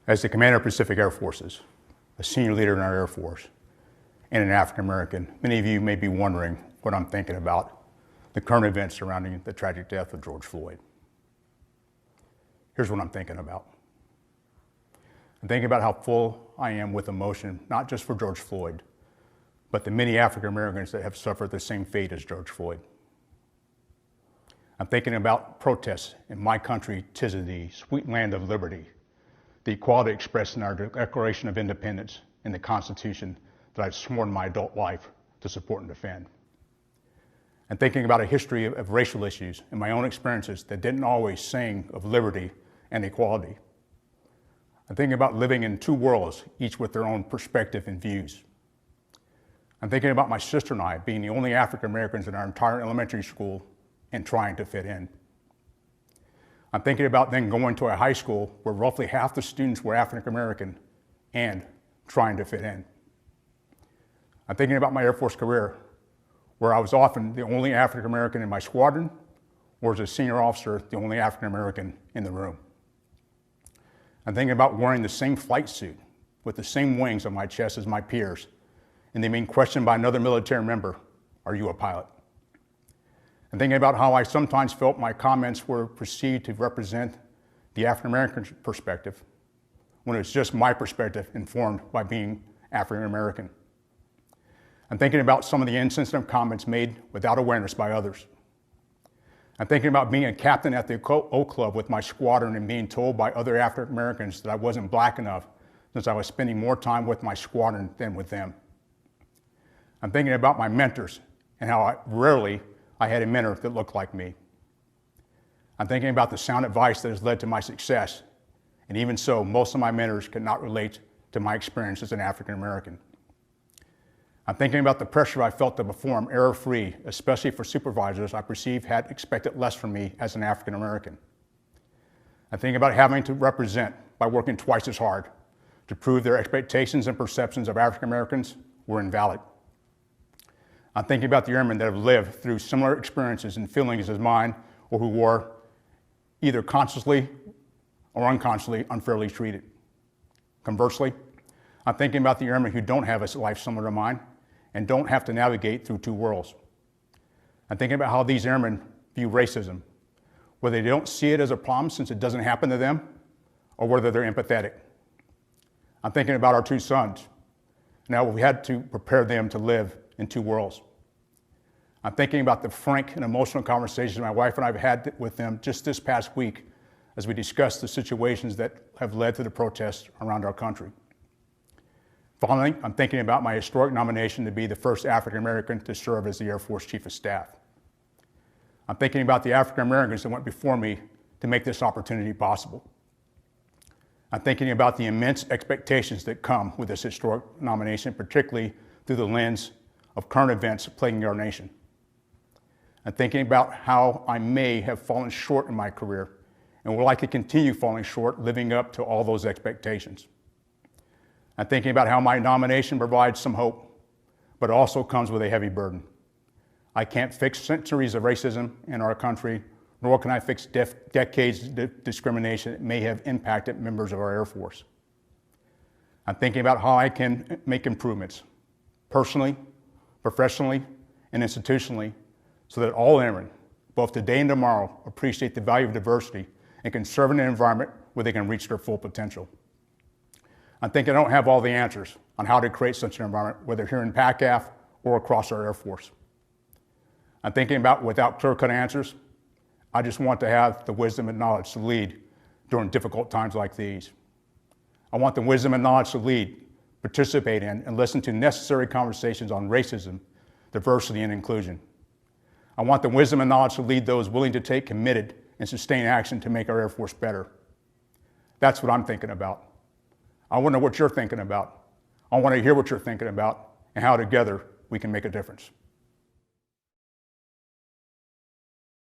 As the commander of Pacific Air Forces, a senior leader in our Air Force, and an African American, many of you may be wondering what I'm thinking about the current events surrounding the tragic death of George Floyd. Here's what I'm thinking about. I'm thinking about how full I am with emotion, not just for George Floyd, but the many African Americans that have suffered the same fate as George Floyd. I'm thinking about protests in my country, 'tis of thee, sweet land of liberty, the equality expressed in our Declaration of Independence and the Constitution that I've sworn my adult life to support and defend. I'm thinking about a history of racial issues and my own experiences that didn't always sing of liberty and equality. I'm thinking about living in two worlds, each with their own perspective and views. I'm thinking about my sister and I being the only African Americans in our entire elementary school and trying to fit in. I'm thinking about then going to a high school where roughly half the students were African American and trying to fit in. I'm thinking about my Air Force career, where I was often the only African American in my squadron, or as a senior officer, the only African American in the room. I'm thinking about wearing the same flight suit with the same wings on my chest as my peers, and they being questioned by another military member, "Are you a pilot?" I'm thinking about how I sometimes felt my comments were perceived to represent the African American perspective, when it's just my perspective informed by being African American. I'm thinking about some of the insensitive comments made without awareness by others. I'm thinking about being a captain at the Oak Club with my squadron and being told by other African Americans that I wasn't black enough since I was spending more time with my squadron than with them. I'm thinking about my mentors and how rarely I had a mentor that looked like me. I'm thinking about the sound advice that has led to my success, and even so, most of my mentors could not relate to my experience as an African American. I'm thinking about the pressure I felt to perform error-free, especially for supervisors I perceived had expected less from me as an African American. I'm thinking about having to represent by working twice as hard to prove their expectations and perceptions of African Americans were invalid. I'm thinking about the airmen that have lived through similar experiences and feelings as mine, or who were either consciously or unconsciously unfairly treated. Conversely, I'm thinking about the airmen who don't have a life similar to mine and don't have to navigate through two worlds. I'm thinking about how these airmen view racism, whether they don't see it as a problem since it doesn't happen to them, or whether they're empathetic. I'm thinking about our two sons. Now we had to prepare them to live in two worlds. I'm thinking about the frank and emotional conversations my wife and I have had with them just this past week as we discussed the situations that have led to the protests around our country. Finally, I'm thinking about my historic nomination to be the first African American to serve as the Air Force Chief of Staff. I'm thinking about the African Americans that went before me to make this opportunity possible. I'm thinking about the immense expectations that come with this historic nomination, particularly through the lens of current events plaguing our nation. I'm thinking about how I may have fallen short in my career and will likely continue falling short living up to all those expectations. I'm thinking about how my nomination provides some hope, but it also comes with a heavy burden. I can't fix centuries of racism in our country, nor can I fix decades of discrimination that may have impacted members of our Air Force. I'm thinking about how I can make improvements, personally, professionally, and institutionally, so that all airmen, both today and tomorrow, appreciate the value of diversity and can serve in an environment where they can reach their full potential. I'm thinking I don't have all the answers on how to create such an environment, whether here in PACAF or across our Air Force. I'm thinking about, without clear-cut answers, I just want to have the wisdom and knowledge to lead during difficult times like these. I want the wisdom and knowledge to lead, participate in, and listen to necessary conversations on racism, diversity, and inclusion. I want the wisdom and knowledge to lead those willing to take committed and sustained action to make our Air Force better. That's what I'm thinking about. I want to know what you're thinking about. I want to hear what you're thinking about and how together we can make a difference.